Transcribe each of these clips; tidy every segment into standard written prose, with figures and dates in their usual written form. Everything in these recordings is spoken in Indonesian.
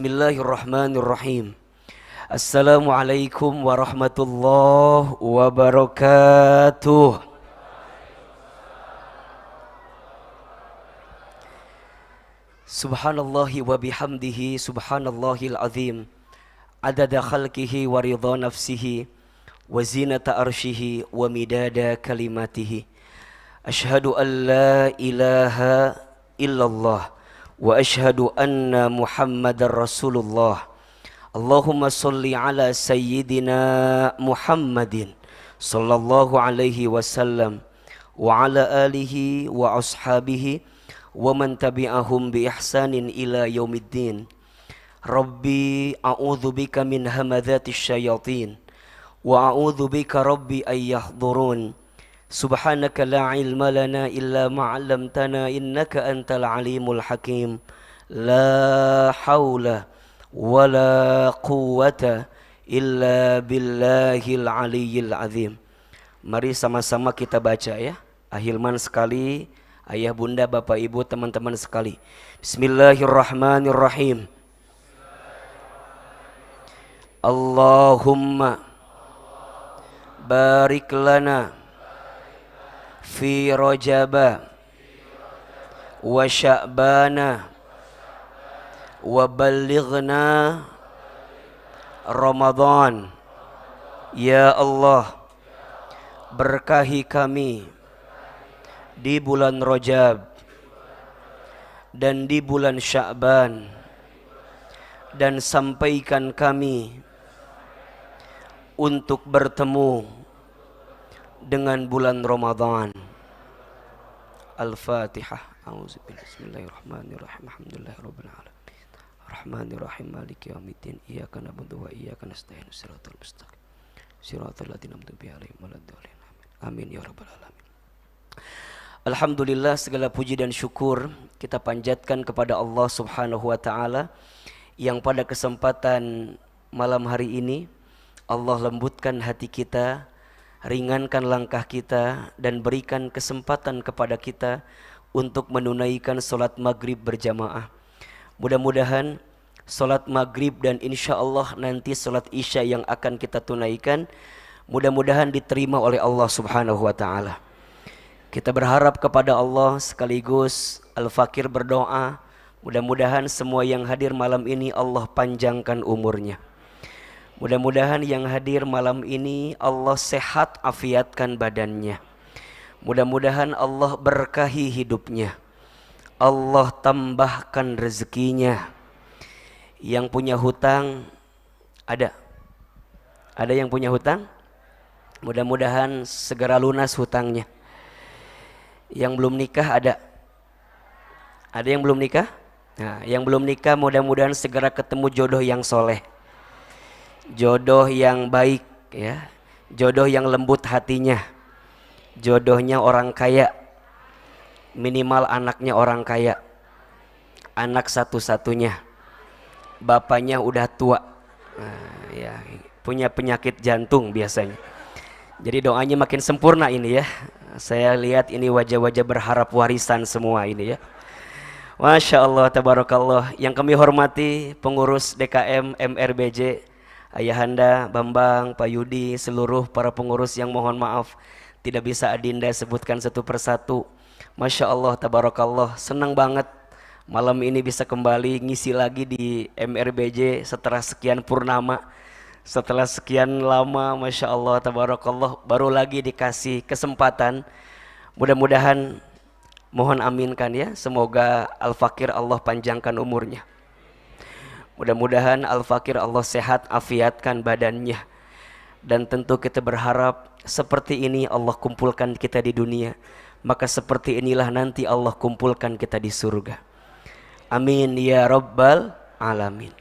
Bismillahirrahmanirrahim. Assalamualaikum warahmatullahi wabarakatuh. Subhanallahi wa bihamdihi subhanallahil azim. Adada khalqihi wa ridha nafsihi wa zinata arshihi wa midada kalimatihi. Ashhadu an la ilaha illallah wa ashhadu anna Muhammadar Rasulullah. Allahumma salli ala sayyidina Muhammadin sallallahu alaihi wasallam wa ala alihi wa ashabihi wa man tabi'ahum bi ihsanin ila yaumiddin. Rabbi a'udzu bika min hamadzatish syayatin wa a'udzu bika rabbi ay yahdurun. Subhanaka la ilma lana illa ma 'allamtana innaka antal alimul hakim. La haula wala quwwata illa billahil aliyyil azim. Mari sama-sama kita baca ya. Ahilman sekali, ayah bunda, bapak ibu, teman-teman sekali. Bismillahirrahmanirrahim. Allahumma barik lana fi Rajaba wa Sya'bana wa ballighna Ramadan. Ya Allah, berkahi kami di bulan Rajab dan di bulan Sya'ban, dan sampaikan kami untuk bertemu dengan bulan Ramadan. Al-Fatihah. A'udzubillahi. Bismillahirrahmanirrahim. Alhamdulillahirabbil alamin. Arrahmanirrahim. Maliki yaumiddin. Iyyaka na'budu wa iyyaka nasta'in. Shiratal mustaqim. Shiratal ladzina an'amta 'alaihim waladdallin. Amin ya rabbal alamin. Alhamdulillah, segala puji dan syukur kita panjatkan kepada Allah Subhanahu wa taala yang pada kesempatan malam hari ini Allah lembutkan hati kita, ringankan langkah kita, dan berikan kesempatan kepada kita untuk menunaikan sholat maghrib berjamaah. Mudah-mudahan sholat maghrib dan insya Allah nanti sholat isya yang akan kita tunaikan, mudah-mudahan diterima oleh Allah Subhanahu wa ta'ala. Kita berharap kepada Allah, sekaligus Al-Fakir berdoa, mudah-mudahan semua yang hadir malam ini Allah panjangkan umurnya. Mudah-mudahan yang hadir malam ini Allah sehat afiatkan badannya. Mudah-mudahan Allah berkahi hidupnya. Allah tambahkan rezekinya. Yang punya hutang ada? Ada yang punya hutang? Mudah-mudahan segera lunas hutangnya. Yang belum nikah ada? Ada yang belum nikah? Nah, yang belum nikah mudah-mudahan segera ketemu jodoh yang soleh, jodoh yang baik ya, jodoh yang lembut hatinya, jodohnya orang kaya, minimal anaknya orang kaya, anak satu-satunya, bapaknya udah tua, ya, punya penyakit jantung biasanya. Jadi doanya makin sempurna ini ya. Saya lihat ini wajah-wajah berharap warisan semua ini ya. Masya Allah, tabarakallah. Yang kami hormati pengurus DKM MRBJ, Ayahanda, Bambang, Pak Yudi, seluruh para pengurus yang mohon maaf tidak bisa Adinda sebutkan satu persatu. Masya Allah, tabarakallah, senang banget malam ini bisa kembali ngisi lagi di MRBJ setelah sekian purnama, setelah sekian lama. Masya Allah, tabarakallah, baru lagi dikasih kesempatan. Mudah-mudahan, mohon aminkan ya, semoga Al-Fakir Allah panjangkan umurnya. Mudah-mudahan Al-Fakir Allah sehat afiatkan badannya. Dan tentu kita berharap seperti ini Allah kumpulkan kita di dunia, maka seperti inilah nanti Allah kumpulkan kita di surga. Amin ya rabbal alamin.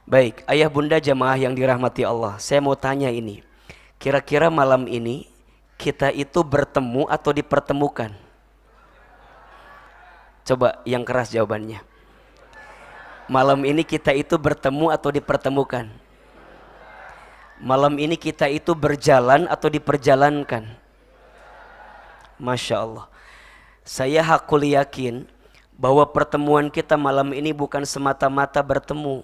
Baik, ayah bunda jamaah yang dirahmati Allah, saya mau tanya ini, kira-kira malam ini kita itu bertemu atau dipertemukan? Coba yang keras jawabannya. Malam ini kita itu bertemu atau dipertemukan? Malam ini kita itu berjalan atau diperjalankan? Masya Allah. Saya hakul yakin bahwa pertemuan kita malam ini bukan semata-mata bertemu,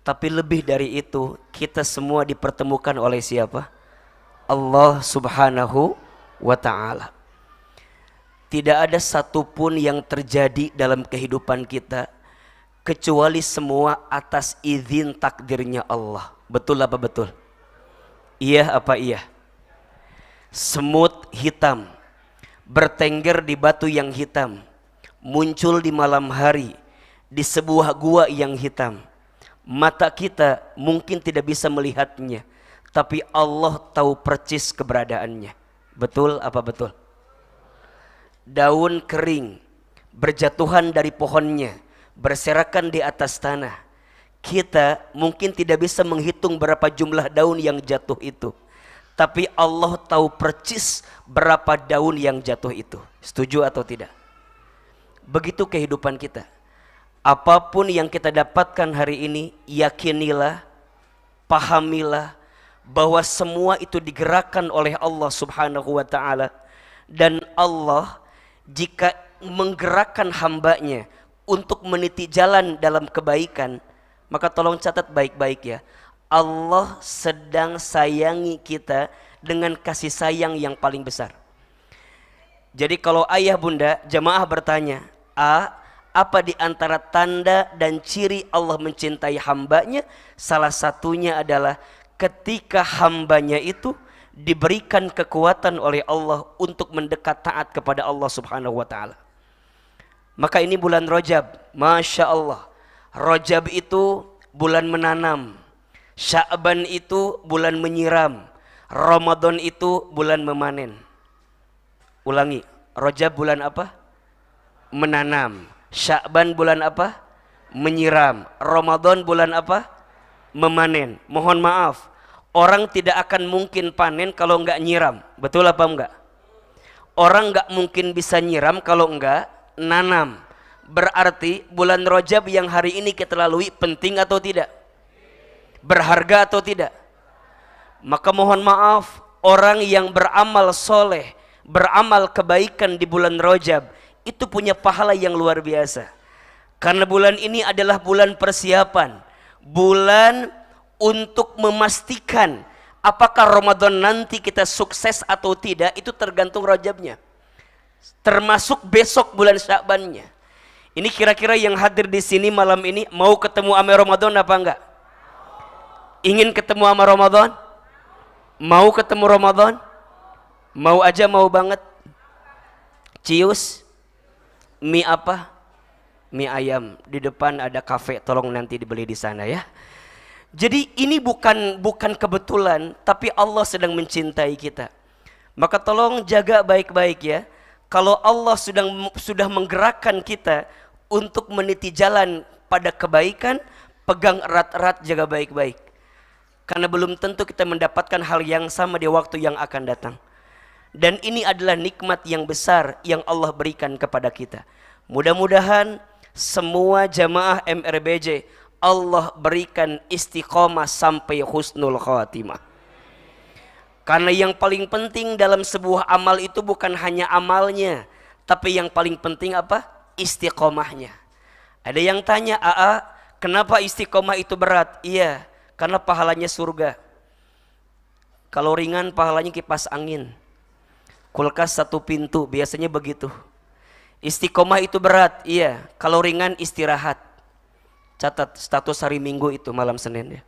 Tapi lebih dari itu, kita semua dipertemukan oleh siapa? Allah Subhanahu wa ta'ala. Tidak ada satupun yang terjadi dalam kehidupan kita kecuali semua atas izin takdirnya Allah. Betul apa betul? Iya apa iya? Semut hitam bertengger di batu yang hitam, muncul di malam hari di sebuah gua yang hitam. Mata kita mungkin tidak bisa melihatnya, tapi Allah tahu percis keberadaannya. Betul apa betul? Daun kering berjatuhan dari pohonnya, berserakan di atas tanah. Kita mungkin tidak bisa menghitung berapa jumlah daun yang jatuh itu, tapi Allah tahu percis berapa daun yang jatuh itu. Setuju atau tidak? Begitu kehidupan kita. Apapun yang kita dapatkan hari ini, yakinilah, pahamilah bahwa semua itu digerakkan oleh Allah Subhanahu wa ta'ala. Dan Allah jika menggerakkan hambanya untuk meniti jalan dalam kebaikan, maka tolong catat baik-baik ya. Allah sedang sayangi kita dengan kasih sayang yang paling besar. Jadi kalau ayah bunda jamaah bertanya, apa di antara tanda dan ciri Allah mencintai hambanya? Salah satunya adalah ketika hambanya itu diberikan kekuatan oleh Allah untuk mendekat taat kepada Allah Subhanahu wa ta'ala. Maka ini bulan Rajab, Masya Allah. Rajab itu bulan menanam, Sya'ban itu bulan menyiram, Ramadan itu bulan memanen. Ulangi, Rajab bulan apa? Menanam. Sya'ban bulan apa? Menyiram. Ramadan bulan apa? Memanen. Mohon maaf, orang tidak akan mungkin panen kalau enggak nyiram. Betul apa enggak? Orang enggak mungkin bisa nyiram kalau enggak nanam. Berarti bulan Rajab yang hari ini kita lalui penting atau tidak? Berharga atau tidak? Maka mohon maaf, orang yang beramal soleh, beramal kebaikan di bulan Rajab itu punya pahala yang luar biasa. Karena bulan ini adalah bulan persiapan, bulan untuk memastikan apakah Ramadan nanti kita sukses atau tidak, itu tergantung Rajabnya. Termasuk besok bulan Sya'bannya. Ini kira-kira yang hadir di sini malam ini mau ketemu sama Ramadan apa enggak? Ingin ketemu sama Ramadan? Mau ketemu Ramadan? Mau aja, mau banget. Cius, mie apa? Mie ayam. Di depan ada kafe, tolong nanti dibeli di sana ya. Jadi ini bukan kebetulan, tapi Allah sedang mencintai kita. Maka tolong jaga baik-baik ya. Kalau Allah sudah menggerakkan kita untuk meniti jalan pada kebaikan, pegang erat-erat, jaga baik-baik. Karena belum tentu kita mendapatkan hal yang sama di waktu yang akan datang. Dan ini adalah nikmat yang besar yang Allah berikan kepada kita. Mudah-mudahan semua jamaah MRBJ Allah berikan istiqomah sampai husnul khatimah. Karena yang paling penting dalam sebuah amal itu bukan hanya amalnya, tapi yang paling penting apa? Istiqomahnya. Ada yang tanya, kenapa istiqomah itu berat? Iya, karena pahalanya surga. Kalau ringan pahalanya kipas angin, kulkas satu pintu, biasanya begitu. Istiqomah itu berat, iya. Kalau ringan istirahat. Catat status hari Minggu itu malam Senin ya.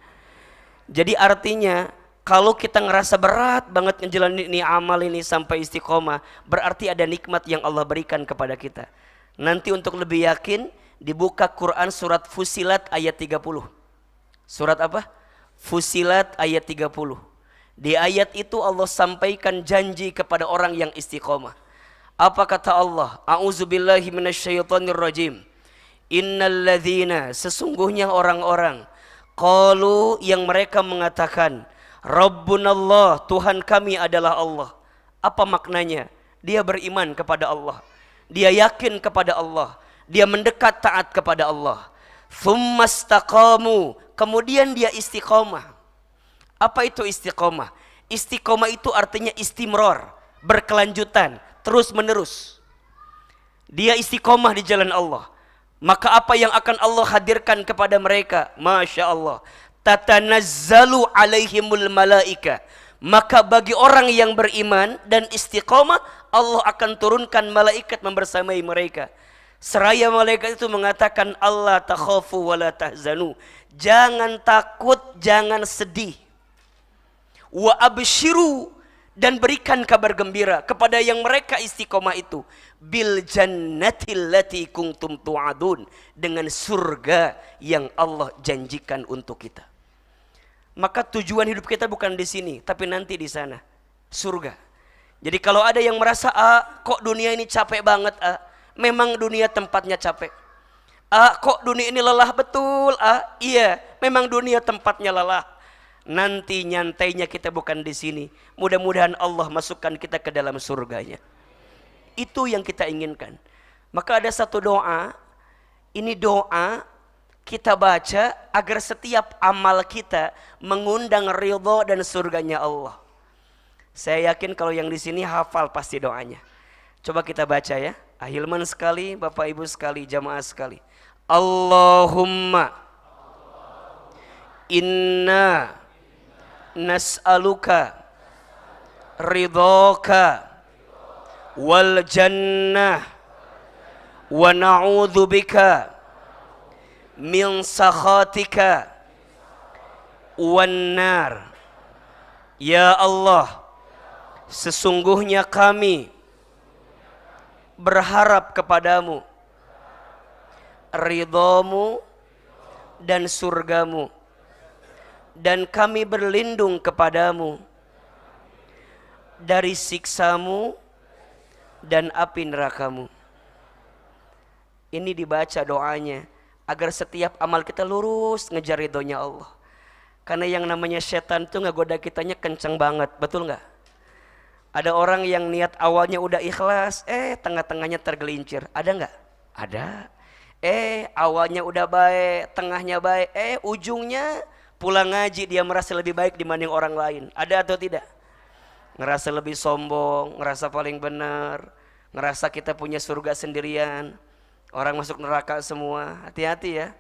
Jadi artinya kalau kita ngerasa berat banget ngejalanin ini amal ini sampai istiqomah, berarti ada nikmat yang Allah berikan kepada kita. Nanti untuk lebih yakin dibuka Quran surat Fusilat ayat 30. Surat apa? Fusilat ayat 30. Di ayat itu Allah sampaikan janji kepada orang yang istiqomah. Apa kata Allah? A'udzubillahi minasyaitonirrajim. Innalladzina, sesungguhnya orang-orang, qalu, yang mereka mengatakan, Rabbunallah, Tuhan kami adalah Allah. Apa maknanya? Dia beriman kepada Allah, dia yakin kepada Allah, dia mendekat taat kepada Allah. Tsumastaqamu, kemudian dia istiqomah. Apa itu istiqomah? Istiqomah itu artinya istimror, berkelanjutan, terus menerus. Dia istiqomah di jalan Allah. Maka apa yang akan Allah hadirkan kepada mereka? Masya Allah. Tatanazzalu alaihimul malaika. Maka bagi orang yang beriman dan istiqamah, Allah akan turunkan malaikat membersamai mereka. Seraya malaikat itu mengatakan, Allah takhafu wa la tahzanu. Jangan takut, jangan sedih. Wa abshiru, dan berikan kabar gembira kepada yang mereka istiqomah itu, bil jannatil lati kuntum tu'adun, dengan surga yang Allah janjikan untuk kita. Maka tujuan hidup kita bukan di sini, tapi nanti di sana, surga. Jadi kalau ada yang merasa, kok dunia ini capek banget, memang dunia tempatnya capek. Kok dunia ini lelah betul, iya, memang dunia tempatnya lelah. Nanti nyantainya kita bukan di sini. Mudah-mudahan Allah masukkan kita ke dalam surganya. Itu yang kita inginkan. Maka ada satu doa. Ini doa kita baca agar setiap amal kita mengundang ridha dan surganya Allah. Saya yakin kalau yang di sini hafal pasti doanya. Coba kita baca ya. Ahilman sekali, Bapak Ibu sekali, jamaah sekali. Allahumma inna nas'aluka ridhaka wal jannah wa na'udzu bika min sakhatika wan nar. Ya Allah, sesungguhnya kami berharap kepadamu ridhamu dan surgamu, dan kami berlindung kepadamu dari siksamu dan api nerakamu. Ini dibaca doanya agar setiap amal kita lurus ngejar ridhonya Allah. Karena yang namanya setan itu ngegoda kitanya kenceng banget, betul nggak? Ada orang yang niat awalnya udah ikhlas, tengah-tengahnya tergelincir. Ada nggak? Ada. Awalnya udah baik, tengahnya baik, ujungnya pulang ngaji dia merasa lebih baik dibanding orang lain. Ada atau tidak? Ngerasa lebih sombong, ngerasa paling benar, ngerasa kita punya surga sendirian, orang masuk neraka semua. Hati-hati ya.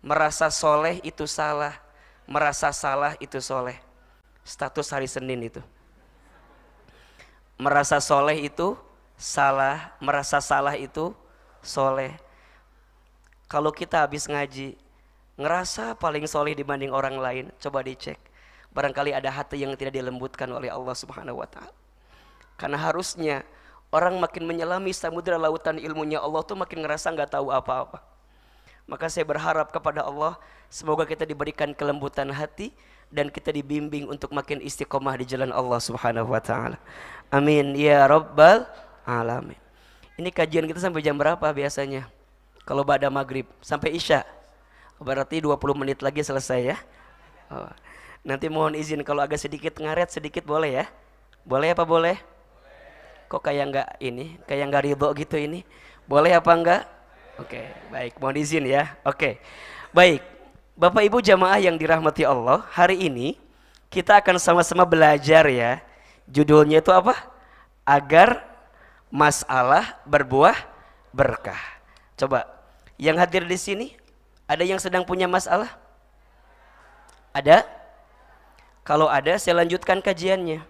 Merasa soleh itu salah, merasa salah itu soleh. Status hari Senin itu. Merasa soleh itu salah, merasa salah itu soleh. Kalau kita habis ngaji ngerasa paling soleh dibanding orang lain, coba dicek. Barangkali ada hati yang tidak dilembutkan oleh Allah Subhanahu wa ta'ala. Karena harusnya orang makin menyelami samudera lautan ilmunya Allah tuh makin ngerasa nggak tahu apa-apa. Maka saya berharap kepada Allah, semoga kita diberikan kelembutan hati dan kita dibimbing untuk makin istiqomah di jalan Allah Subhanahu wa ta'ala. Amin ya rabbal alamin. Ini kajian kita sampai jam berapa biasanya? Kalau ba'da maghrib sampai isya. Berarti 20 menit lagi selesai ya. Nanti mohon izin kalau agak sedikit ngaret sedikit boleh ya? Boleh apa boleh? Kok kayak enggak ini, kayak enggak ridho gitu ini? Boleh apa enggak? Oke, baik, mohon izin ya. Oke. Baik. Bapak Ibu jamaah yang dirahmati Allah, hari ini kita akan sama-sama belajar ya. Judulnya itu apa? Agar masalah berbuah berkah. Coba yang hadir di sini ada yang sedang punya masalah? Ada? Kalau ada saya lanjutkan kajiannya.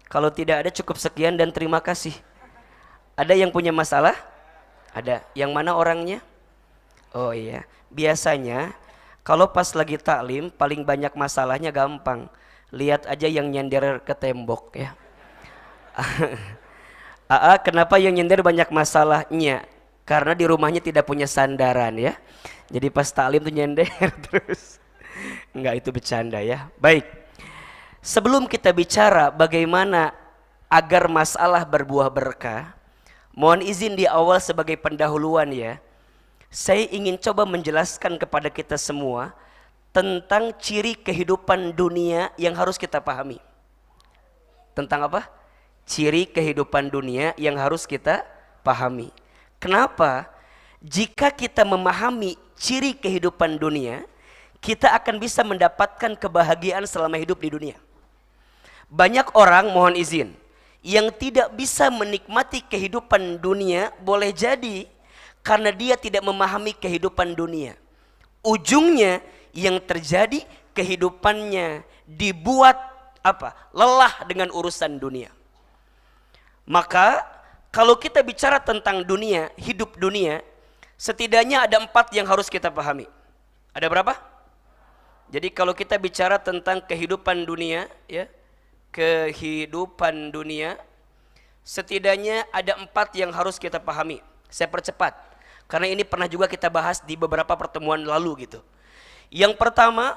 Kalau tidak ada cukup sekian dan terima kasih. Ada yang punya masalah? Ada. Yang mana orangnya? Oh iya. Biasanya kalau pas lagi taklim paling banyak masalahnya gampang. Lihat aja yang nyender ke tembok ya. Kenapa yang nyender banyak masalahnya? Karena di rumahnya tidak punya sandaran ya. Jadi pas taklim tuh nyender terus. Enggak, itu bercanda ya. Baik. Sebelum kita bicara bagaimana agar masalah berbuah berkah, mohon izin di awal sebagai pendahuluan ya. Saya ingin coba menjelaskan kepada kita semua tentang ciri kehidupan dunia yang harus kita pahami. Tentang apa? Ciri kehidupan dunia yang harus kita pahami. Kenapa? Jika kita memahami ciri kehidupan dunia, kita akan bisa mendapatkan kebahagiaan selama hidup di dunia. Banyak orang, mohon izin, yang tidak bisa menikmati kehidupan dunia, boleh jadi karena dia tidak memahami kehidupan dunia. Ujungnya yang terjadi kehidupannya dibuat apa? Lelah dengan urusan dunia. Maka kalau kita bicara tentang dunia, hidup dunia, setidaknya ada 4 yang harus kita pahami. Ada berapa? Jadi kalau kita bicara tentang kehidupan dunia, ya, kehidupan dunia, setidaknya ada 4 yang harus kita pahami. Saya percepat, karena ini pernah juga kita bahas di beberapa pertemuan lalu gitu. Yang pertama,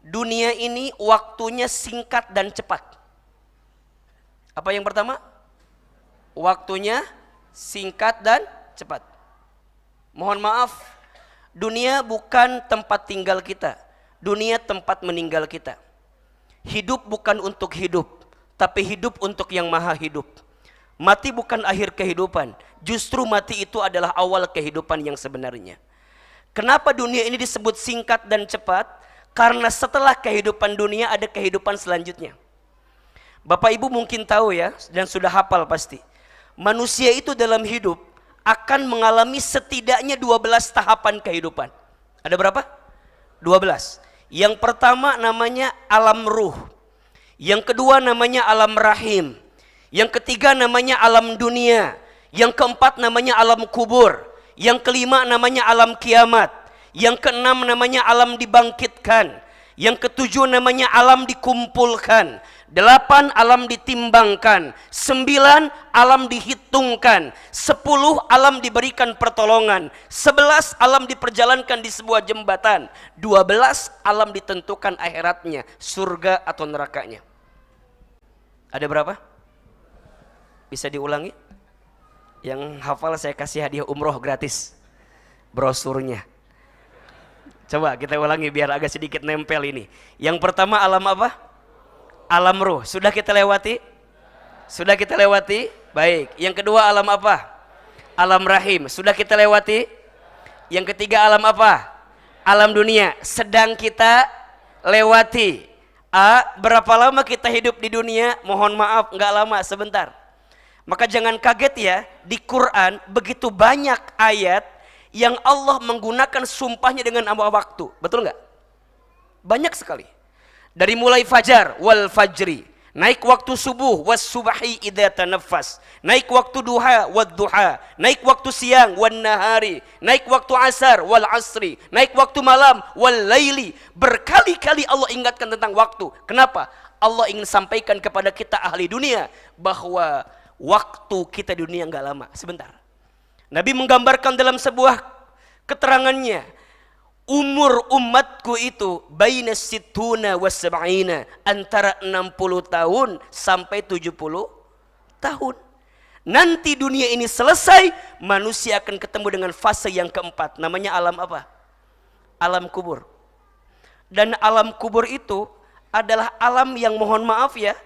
dunia ini waktunya singkat dan cepat. Apa yang pertama? Waktunya singkat dan cepat. Mohon maaf, dunia bukan tempat tinggal kita. Dunia tempat meninggal kita. Hidup bukan untuk hidup, tapi hidup untuk yang maha hidup. Mati bukan akhir kehidupan, justru mati itu adalah awal kehidupan yang sebenarnya. Kenapa dunia ini disebut singkat dan cepat? Karena setelah kehidupan dunia ada kehidupan selanjutnya. Bapak Ibu mungkin tahu ya, dan sudah hafal pasti. Manusia itu dalam hidup akan mengalami setidaknya 12 tahapan kehidupan. Ada berapa? 12. Yang pertama namanya alam ruh. Yang kedua namanya alam rahim. Yang ketiga namanya alam dunia. Yang keempat namanya alam kubur. Yang kelima namanya alam kiamat. Yang keenam namanya alam dibangkitkan. Yang ketujuh namanya alam dikumpulkan. 8 alam ditimbangkan. 9 alam dihitungkan. 10 alam diberikan pertolongan. 11 alam diperjalankan di sebuah jembatan. 12 alam ditentukan akhiratnya, surga atau nerakanya. Ada berapa? Bisa diulangi? Yang hafal saya kasih hadiah umroh gratis, brosurnya. Coba kita ulangi biar agak sedikit nempel ini. Yang pertama alam apa? Alam ruh. Sudah kita lewati? Sudah kita lewati? Baik. Yang kedua alam apa? Alam rahim. Sudah kita lewati? Yang ketiga alam apa? Alam dunia. Sedang kita lewati. Berapa lama kita hidup di dunia? Mohon maaf, enggak lama, sebentar. Maka jangan kaget ya, di Quran begitu banyak ayat yang Allah menggunakan sumpahnya dengan nama waktu. Betul enggak? Banyak sekali. Dari mulai fajar, wal fajri, naik waktu subuh, was subahi idza tanaffas, naik waktu duha, wad duha, naik waktu siang, wan nahari, naik waktu asar, wal asri, naik waktu malam, wal laili. Berkali-kali Allah ingatkan tentang waktu. Kenapa? Allah ingin sampaikan kepada kita ahli dunia bahwa waktu kita di dunia enggak lama, sebentar. Nabi menggambarkan dalam sebuah keterangannya, umur umatku itu baina sittuna wa sab'ina, antara 60 tahun sampai 70 tahun. Nanti dunia ini selesai, manusia akan ketemu dengan fase yang keempat, namanya alam apa? Alam kubur. Dan alam kubur itu adalah alam yang, mohon maaf ya,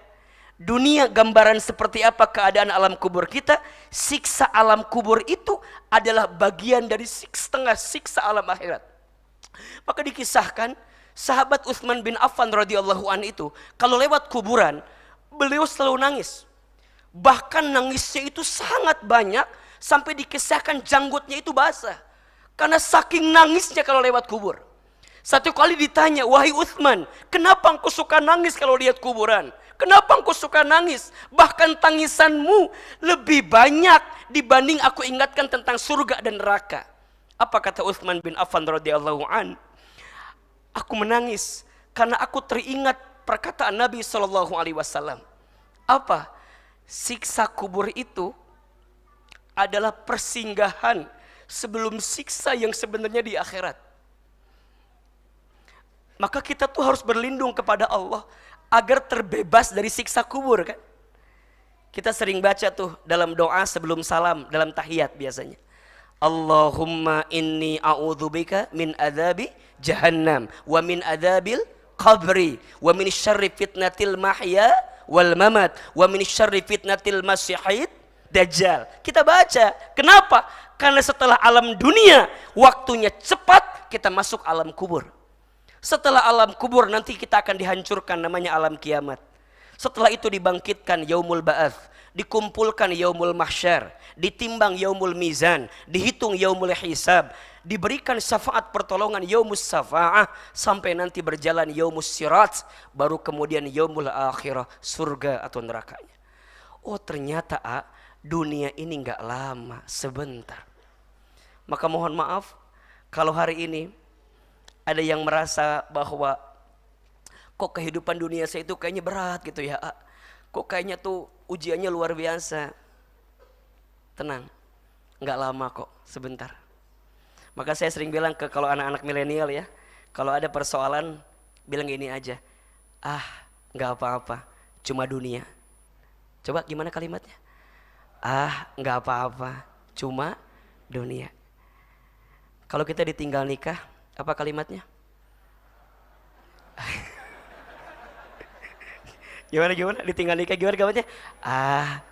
dunia gambaran seperti apa keadaan alam kubur kita, siksa alam kubur itu adalah bagian dari setengah siksa alam akhirat. Maka dikisahkan sahabat Utsman bin Affan radhiyallahu anhu itu kalau lewat kuburan beliau selalu nangis. Bahkan nangisnya itu sangat banyak sampai dikisahkan janggutnya itu basah. Karena saking nangisnya kalau lewat kubur. Satu kali ditanya, "Wahai Utsman, kenapa engkau suka nangis kalau lihat kuburan? Kenapa engkau suka nangis? Bahkan tangisanmu lebih banyak dibanding aku ingatkan tentang surga dan neraka." Apa kata Utsman bin Affan radhiyallahu an? Aku menangis karena aku teringat perkataan Nabi SAW. Apa? Siksa kubur itu adalah persinggahan sebelum siksa yang sebenarnya di akhirat. Maka kita tuh harus berlindung kepada Allah agar terbebas dari siksa kubur kan. Kita sering baca tuh dalam doa sebelum salam, dalam tahiyat biasanya. Allahumma inni a'udzubika min adzabi jahannam wa min adzabil qabri wa min syarri fitnatil mahya wal mamat wa min syarri fitnatil masihid dajjal. Kita baca. Kenapa? Karena setelah alam dunia waktunya cepat, kita masuk alam kubur. Setelah alam kubur nanti kita akan dihancurkan, namanya alam kiamat. Setelah itu dibangkitkan yaumul ba'ats. dikumpulkan yaumul mahsyar, ditimbang yaumul mizan, dihitung yaumul hisab, diberikan syafaat pertolongan yaumus syafa'ah, sampai nanti berjalan yaumus sirat, baru kemudian yaumul akhirah, surga atau nerakanya. Oh ternyata dunia ini enggak lama, sebentar. Maka mohon maaf kalau hari ini ada yang merasa bahwa kok kehidupan dunia saya itu kayaknya berat gitu ya. Kok kayaknya tuh ujiannya luar biasa. Tenang, nggak lama kok, sebentar. Maka saya sering bilang kalau anak-anak milenial ya, kalau ada persoalan bilang gini aja, nggak apa-apa, cuma dunia. Coba gimana kalimatnya? Nggak apa-apa, cuma dunia. Kalau kita ditinggal nikah, apa kalimatnya? Gimana ditinggal nikah gimana kalimatnya?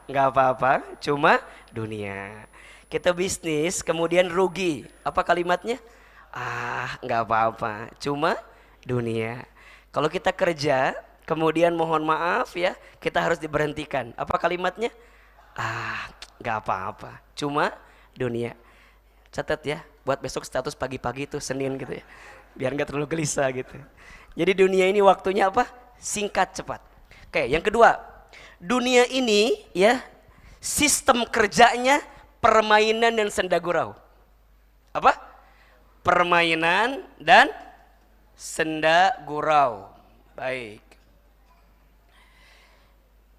Nggak apa-apa, cuma dunia. Kita bisnis kemudian rugi, apa kalimatnya? Nggak apa-apa, cuma dunia. Kalau kita kerja kemudian mohon maaf ya, kita harus diberhentikan, apa kalimatnya? Nggak apa-apa, cuma dunia. Catat ya, buat besok status pagi-pagi tuh Senin gitu ya, biar nggak terlalu gelisah gitu. Jadi dunia ini waktunya apa? Singkat cepat. Oke, yang kedua, dunia ini ya sistem kerjanya permainan dan senda gurau. Apa? Permainan dan senda gurau. Baik.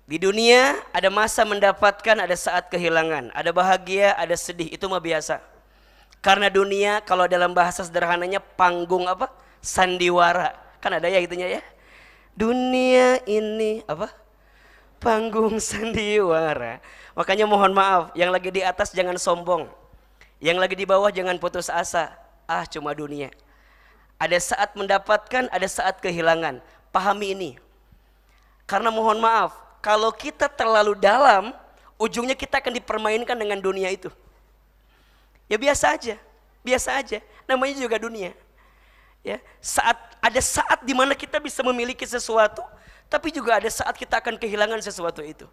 Di dunia ada masa mendapatkan, ada saat kehilangan, ada bahagia, ada sedih, itu mah biasa. Karena dunia kalau dalam bahasa sederhananya panggung apa? Sandiwara. Kan ada ya itunya ya. Dunia ini apa? Panggung sandiwara. Makanya mohon maaf, yang lagi di atas jangan sombong. Yang lagi di bawah jangan putus asa. Cuma dunia. Ada saat mendapatkan, ada saat kehilangan. Pahami ini. Karena mohon maaf, kalau kita terlalu dalam, ujungnya kita akan dipermainkan dengan dunia itu. Ya biasa aja, namanya juga dunia. Ya, ada saat di mana kita bisa memiliki sesuatu, tapi juga ada saat kita akan kehilangan sesuatu itu.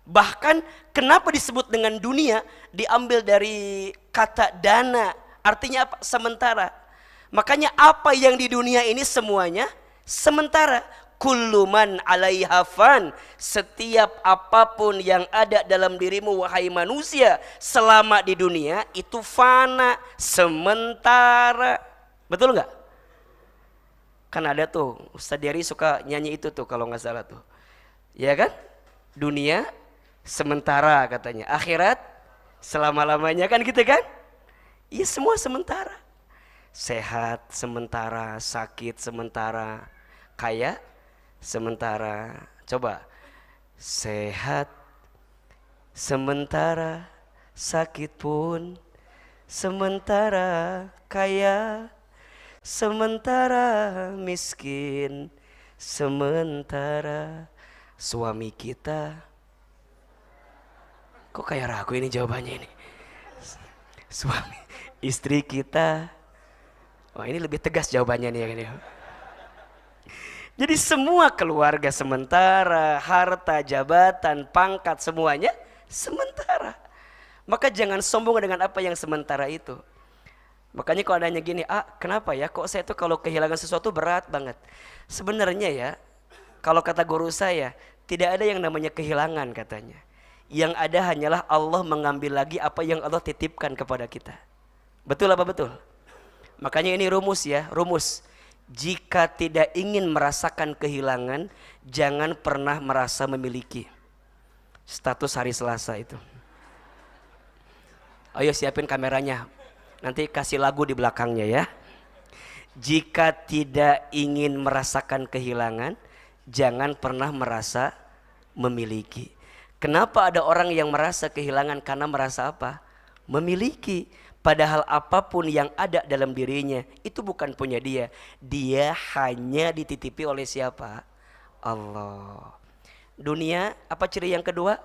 Bahkan kenapa disebut dengan dunia, diambil dari kata dana, artinya apa? Sementara. Makanya apa yang di dunia ini semuanya sementara. Kullu man 'alaiha fan, setiap apapun yang ada dalam dirimu wahai manusia selama di dunia itu fana, sementara. Betul nggak? Kan ada tuh Ustaz Dery suka nyanyi itu tuh kalau nggak salah tuh, ya kan? Dunia sementara katanya, akhirat selama-lamanya, kan gitu kan? Iya, semua sementara. Sehat sementara, sakit sementara, kaya sementara. Coba, sehat sementara, sakit pun sementara, kaya sementara, miskin sementara. Suami kita, kok kayak ragu ini jawabannya ini. Suami, istri kita. Wah, ini lebih tegas jawabannya nih ya. Jadi semua keluarga sementara, harta, jabatan, pangkat, semuanya sementara. Maka jangan sombong dengan apa yang sementara itu. Makanya kalau adanya gini, kenapa ya kok saya tuh kalau kehilangan sesuatu berat banget. Sebenarnya ya, kalau kata guru saya, tidak ada yang namanya kehilangan katanya. Yang ada hanyalah Allah mengambil lagi apa yang Allah titipkan kepada kita. Betul apa betul? Makanya ini rumus ya, rumus. Jika tidak ingin merasakan kehilangan, jangan pernah merasa memiliki. Status hari Selasa itu. Ayo siapin kameranya, nanti kasih lagu di belakangnya ya. Jika tidak ingin merasakan kehilangan, jangan pernah merasa memiliki. Kenapa ada orang yang merasa kehilangan? Karena merasa apa? Memiliki. Padahal apapun yang ada dalam dirinya itu bukan punya dia. Dia hanya dititipi oleh siapa? Allah. Dunia, apa ciri yang kedua?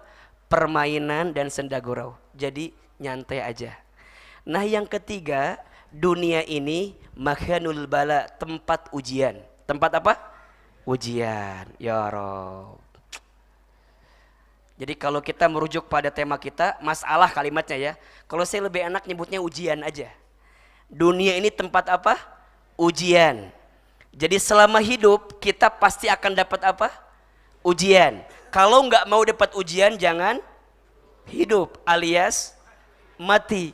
Permainan dan senda gurau. Jadi nyantai aja. Nah yang ketiga, dunia ini makhanul bala, tempat ujian. Tempat apa? Ujian. Ya Rabb. Jadi kalau kita merujuk pada tema kita, masalah kalimatnya ya. Kalau saya lebih enak nyebutnya ujian aja. Dunia ini tempat apa? Ujian. Jadi selama hidup kita pasti akan dapat apa? Ujian. Kalau nggak mau dapat ujian jangan hidup alias mati.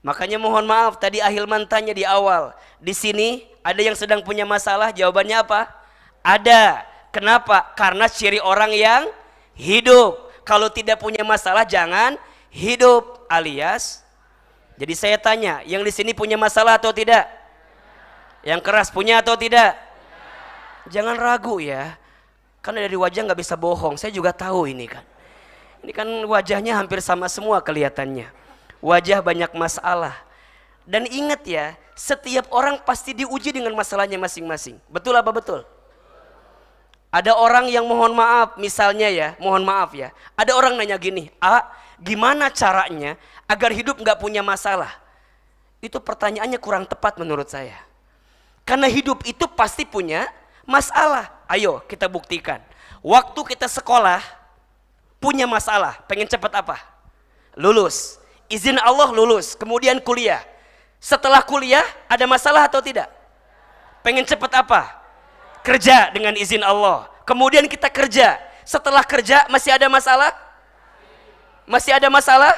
Makanya mohon maaf tadi Ahilman tanya di awal. Di sini ada yang sedang punya masalah, jawabannya apa? Ada. Kenapa? Karena ciri orang yang hidup. Kalau tidak punya masalah jangan hidup alias. Jadi saya tanya, yang di sini punya masalah atau tidak? Yang keras punya atau tidak? Jangan ragu ya. Karena dari wajah nggak bisa bohong. Saya juga tahu ini kan. Ini kan wajahnya hampir sama semua kelihatannya. Wajah banyak masalah. Dan ingat ya, setiap orang pasti diuji dengan masalahnya masing-masing. Betul apa betul? Ada orang yang mohon maaf, misalnya ya, mohon maaf ya. Ada orang nanya gini, gimana caranya agar hidup nggak punya masalah? Itu pertanyaannya kurang tepat menurut saya. Karena hidup itu pasti punya masalah. Ayo kita buktikan. Waktu kita sekolah punya masalah, pengen cepat apa? Lulus. Izin Allah lulus, kemudian kuliah. Setelah kuliah ada masalah atau tidak? Pengen cepat apa? Kerja dengan izin Allah. Kemudian kita kerja. Setelah kerja masih ada masalah? Masih ada masalah?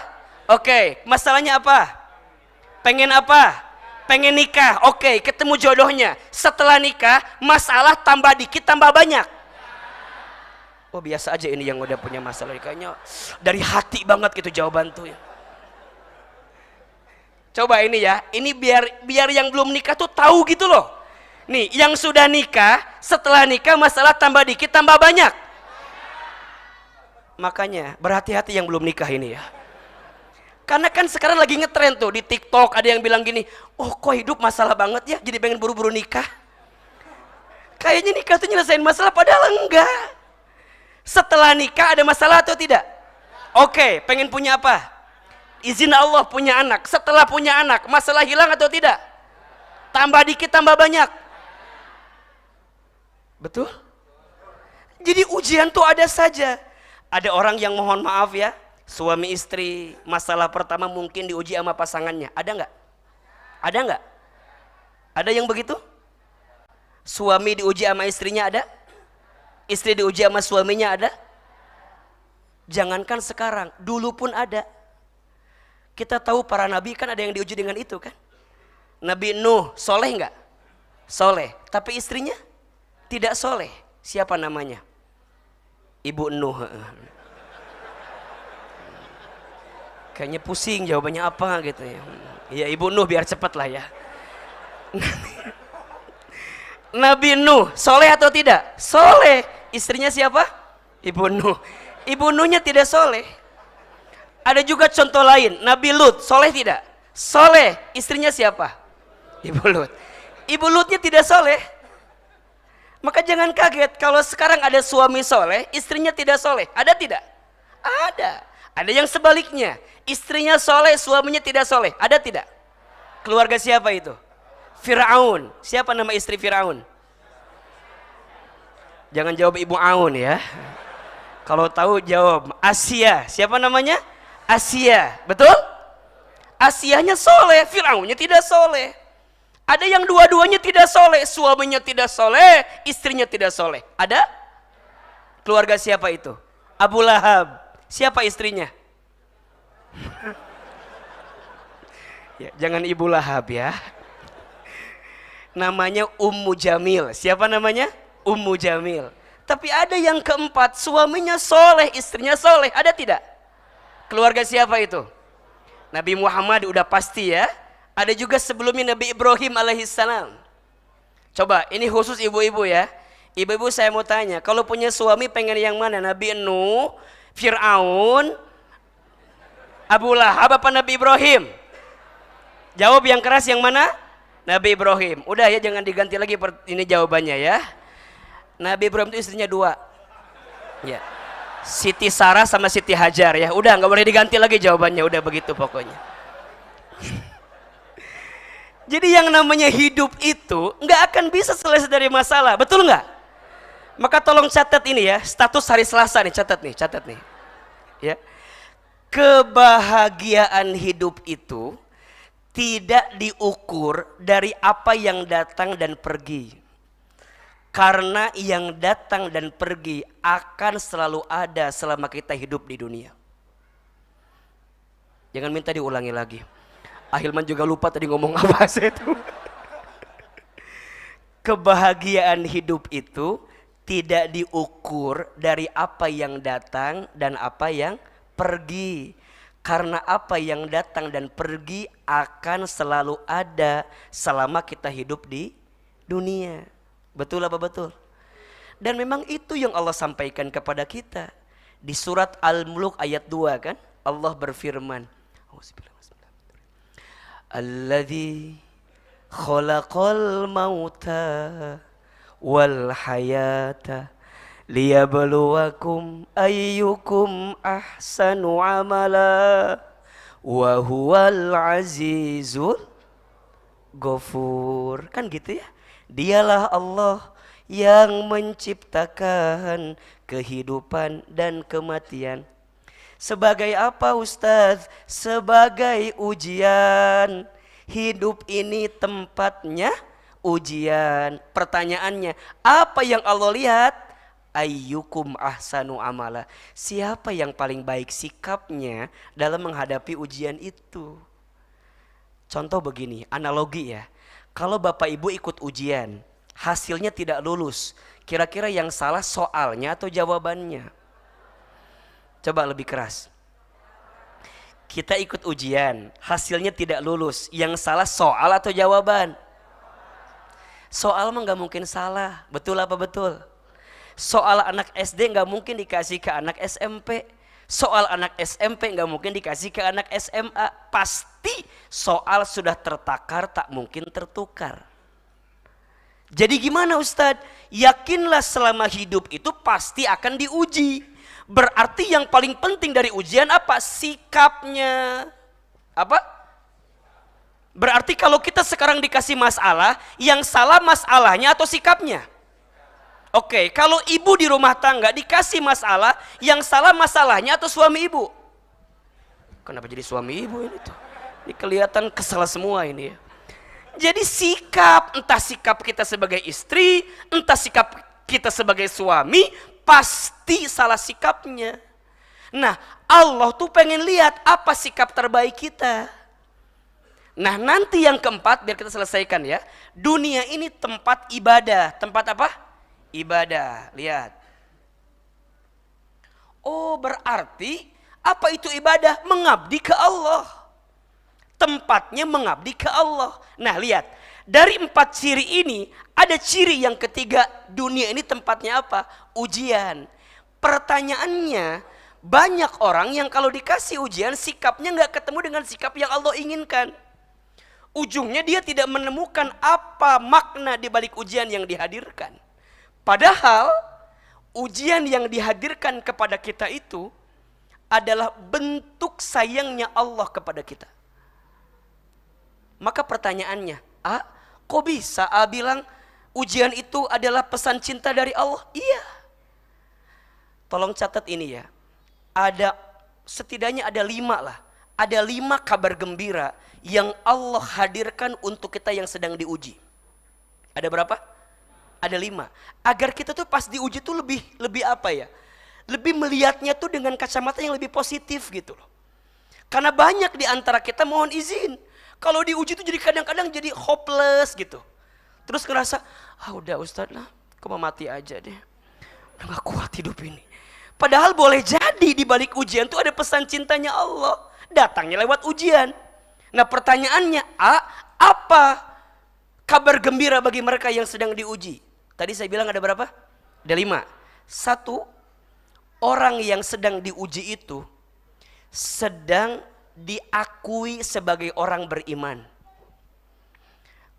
Oke, masalahnya apa? Pengen apa? Pengen nikah. Oke, ketemu jodohnya. Setelah nikah, masalah tambah dikit tambah banyak. Oh biasa aja ini yang udah punya masalah. Kayaknya dari hati banget gitu jawaban tuh. Coba ini ya, ini biar yang belum nikah tuh tahu gitu loh. Nih, yang sudah nikah, setelah nikah masalah tambah dikit tambah banyak. Makanya berhati-hati yang belum nikah ini ya. Karena kan sekarang lagi ngetren tuh di TikTok, ada yang bilang gini, oh kok hidup masalah banget ya, jadi pengen buru-buru nikah. Kayaknya nikah tuh nyelesain masalah, padahal enggak. Setelah nikah ada masalah atau tidak? Oke, pengen punya apa? Izin Allah punya anak. Setelah punya anak, masalah hilang atau tidak? Tambah dikit tambah banyak. Betul? Jadi ujian tuh ada saja. Ada orang yang mohon maaf ya, suami istri, masalah pertama mungkin diuji sama pasangannya. Ada nggak? Ada nggak? Ada yang begitu? Suami diuji sama istrinya ada? Istri diuji sama suaminya ada? Jangankan sekarang, dulu pun ada. Kita tahu para nabi kan ada yang diuji dengan itu kan. Nabi Nuh, soleh nggak? Soleh. Tapi istrinya tidak soleh. Siapa namanya? Ibu Nuh. Kayaknya pusing jawabannya apa gitu ya. Ya Ibu Nuh biar cepat lah ya. Nabi Nuh, soleh atau tidak? Soleh. Istrinya siapa? Ibu Nuh. Ibu Nuhnya tidak soleh. Ada juga contoh lain, Nabi Lut, soleh tidak? Soleh. Istrinya siapa? Ibu Lut. Ibu Lutnya tidak soleh. Maka jangan kaget kalau sekarang ada suami soleh, istrinya tidak soleh. Ada tidak? Ada. Ada yang sebaliknya, istrinya soleh, suaminya tidak soleh. Ada tidak? Keluarga siapa itu? Fir'aun. Siapa nama istri Fir'aun? Jangan jawab Ibu Aun ya. Kalau tahu jawab Asia. Siapa namanya? Asia. Betul? Asianya soleh, Fir'aunnya tidak soleh. Ada yang dua-duanya tidak soleh, suaminya tidak soleh, istrinya tidak soleh. Ada? Keluarga siapa itu? Abu Lahab. Siapa istrinya? Ya, jangan Ibu Lahab ya. Namanya Ummu Jamil. Siapa namanya? Ummu Jamil. Tapi ada yang keempat, suaminya soleh, istrinya soleh. Ada tidak? Keluarga siapa itu? Nabi Muhammad udah pasti ya. Ada juga sebelumnya Nabi Ibrahim alaihissalam. Coba ini khusus ibu-ibu ya. Ibu-ibu saya mau tanya, kalau punya suami pengen yang mana? Nabi Nuh, Fir'aun, Abu Lahab apa Nabi Ibrahim? Jawab yang keras yang mana? Nabi Ibrahim. Udah ya jangan diganti lagi ini jawabannya ya. Nabi Ibrahim itu istrinya dua. Ya. Siti Sarah sama Siti Hajar ya. Udah nggak boleh diganti lagi jawabannya. Udah begitu pokoknya. Jadi yang namanya hidup itu nggak akan bisa selesai dari masalah, betul nggak? Maka tolong catat ini ya, status hari Selasa nih, catat nih. Ya, kebahagiaan hidup itu tidak diukur dari apa yang datang dan pergi. Karena yang datang dan pergi akan selalu ada selama kita hidup di dunia. Jangan minta diulangi lagi. Ahilman juga lupa tadi ngomong apa sih itu. Kebahagiaan hidup itu tidak diukur dari apa yang datang dan apa yang pergi. Karena apa yang datang dan pergi akan selalu ada selama kita hidup di dunia. Betul apa betul? Dan memang itu yang Allah sampaikan kepada kita. Di surat Al-Mulk ayat 2 kan, Allah berfirman, Alladzi khalaqal mauta wal hayata liyabluwakum ayyukum ahsanu amala wa huwal azizul ghafur. Kan gitu ya. Dialah Allah yang menciptakan kehidupan dan kematian. Sebagai apa Ustaz? Sebagai ujian. Hidup ini tempatnya ujian. Pertanyaannya, apa yang Allah lihat? Ayyukum ahsanu amala. Siapa yang paling baik sikapnya dalam menghadapi ujian itu? Contoh begini, analogi ya. Kalau Bapak Ibu ikut ujian, hasilnya tidak lulus, kira-kira yang salah soalnya atau jawabannya? Coba lebih keras. Kita ikut ujian, hasilnya tidak lulus, yang salah soal atau jawaban? Soal mah gak mungkin salah, betul apa betul? Soal anak SD gak mungkin dikasih ke anak SMP. Soal anak SMP gak mungkin dikasih ke anak SMA. Pasti soal sudah tertakar, tak mungkin tertukar. Jadi gimana Ustadz? Yakinlah selama hidup itu pasti akan diuji. Berarti yang paling penting dari ujian apa? Sikapnya. Apa? Berarti kalau kita sekarang dikasih masalah, yang salah masalahnya atau sikapnya? Oke, kalau ibu di rumah tangga dikasih masalah, yang salah masalahnya atau suami ibu? Kenapa jadi suami ibu ini tuh? Ini kelihatan kesal semua ini ya. Jadi sikap, entah sikap kita sebagai istri, entah sikap kita sebagai suami, pasti salah sikapnya. Nah, Allah tuh pengen lihat apa sikap terbaik kita. Nah, nanti yang keempat, biar kita selesaikan ya. Dunia ini tempat ibadah. Tempat apa? Ibadah. Lihat. Oh, berarti apa itu ibadah? Mengabdi ke Allah. Tempatnya mengabdi ke Allah. Nah, lihat. Dari 4 ciri ini, ada ciri yang ketiga. Dunia ini tempatnya apa? Ujian. Pertanyaannya, banyak orang yang kalau dikasih ujian, sikapnya nggak ketemu dengan sikap yang Allah inginkan. Ujungnya dia tidak menemukan apa makna di balik ujian yang dihadirkan. Padahal ujian yang dihadirkan kepada kita itu adalah bentuk sayangnya Allah kepada kita. Maka pertanyaannya, kok bisa bilang ujian itu adalah pesan cinta dari Allah? Iya. Tolong catat ini ya. Setidaknya ada 5 lah. Ada 5 kabar gembira yang Allah hadirkan untuk kita yang sedang diuji. Ada berapa? Ada 5. Agar kita tuh pas diuji tuh lebih apa ya? Lebih melihatnya tuh dengan kacamata yang lebih positif gitu loh. Karena banyak di antara kita mohon izin, kalau diuji tuh jadi kadang-kadang jadi hopeless gitu. Terus ngerasa, udah Ustadz lah, kok mau mati aja deh. Udah gak kuat hidup ini. Padahal boleh jadi di balik ujian tuh ada pesan cintanya Allah. Datangnya lewat ujian. Nah pertanyaannya, apa kabar gembira bagi mereka yang sedang diuji? Tadi saya bilang ada berapa? Ada 5. 1, orang yang sedang diuji itu sedang diakui sebagai orang beriman.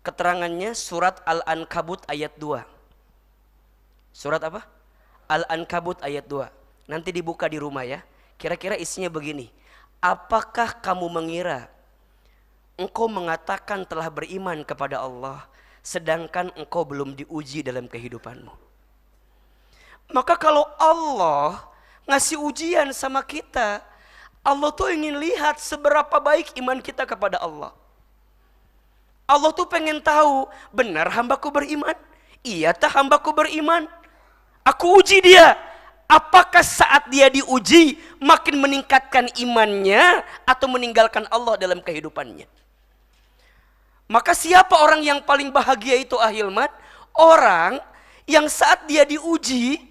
Keterangannya surat Al-Ankabut ayat 2. Surat apa? Al-Ankabut ayat 2. Nanti dibuka di rumah ya. Kira-kira isinya begini. Apakah kamu mengira engkau mengatakan telah beriman kepada Allah, sedangkan engkau belum diuji dalam kehidupanmu? Maka kalau Allah ngasih ujian sama kita. Allah tuh ingin lihat seberapa baik iman kita kepada Allah. Allah tuh pengen tahu, benar hambaku beriman? Iya tah hambaku beriman? Aku uji dia. Apakah saat dia diuji makin meningkatkan imannya atau meninggalkan Allah dalam kehidupannya? Maka siapa orang yang paling bahagia itu Ahilman? Orang yang saat dia diuji,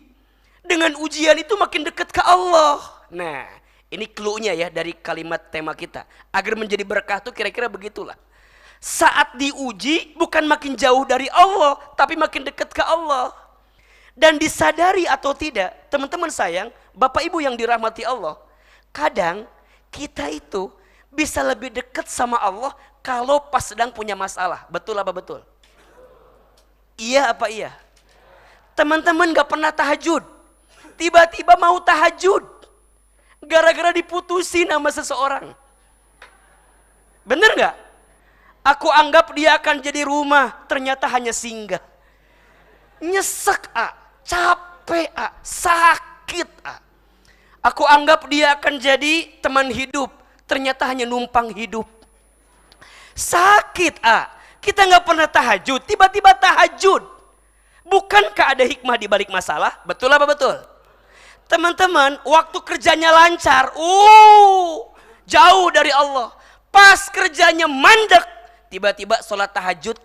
dengan ujian itu makin dekat ke Allah. Nah, ini clue-nya ya dari kalimat tema kita. Agar menjadi berkah tuh kira-kira begitulah. Saat diuji bukan makin jauh dari Allah, tapi makin dekat ke Allah. Dan disadari atau tidak, teman-teman sayang, Bapak Ibu yang dirahmati Allah, kadang kita itu bisa lebih dekat sama Allah kalau pas sedang punya masalah. Betul apa betul? Iya apa iya? Teman-teman gak pernah tahajud, tiba-tiba mau tahajud gara-gara diputusin sama seseorang. Bener gak? Aku anggap dia akan jadi rumah, ternyata hanya singgah. Nyesek capek sakit Aku anggap dia akan jadi teman hidup, ternyata hanya numpang hidup. Sakit kita nggak pernah tahajud, tiba-tiba tahajud. Bukankah ada hikmah di balik masalah? Betul apa betul? Teman-teman, waktu kerjanya lancar, jauh dari Allah. Pas kerjanya mandek, tiba-tiba sholat tahajud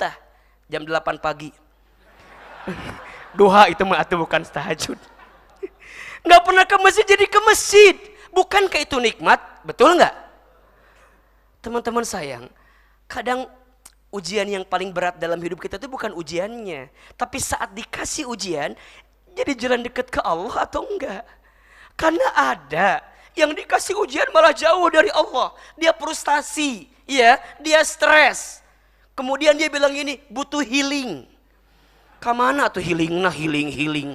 jam 8 pagi. Duha itu mah atau bukan tahajud. Nggak pernah ke masjid jadi ke masjid. Bukankah itu nikmat? Betul nggak? Teman-teman sayang, kadang ujian yang paling berat dalam hidup kita itu bukan ujiannya, tapi saat dikasih ujian, jadi jalan dekat ke Allah atau enggak. Karena ada yang dikasih ujian malah jauh dari Allah. Dia frustasi, ya, dia stres. Kemudian dia bilang ini, butuh healing. Kemana tuh healing? Nah healing.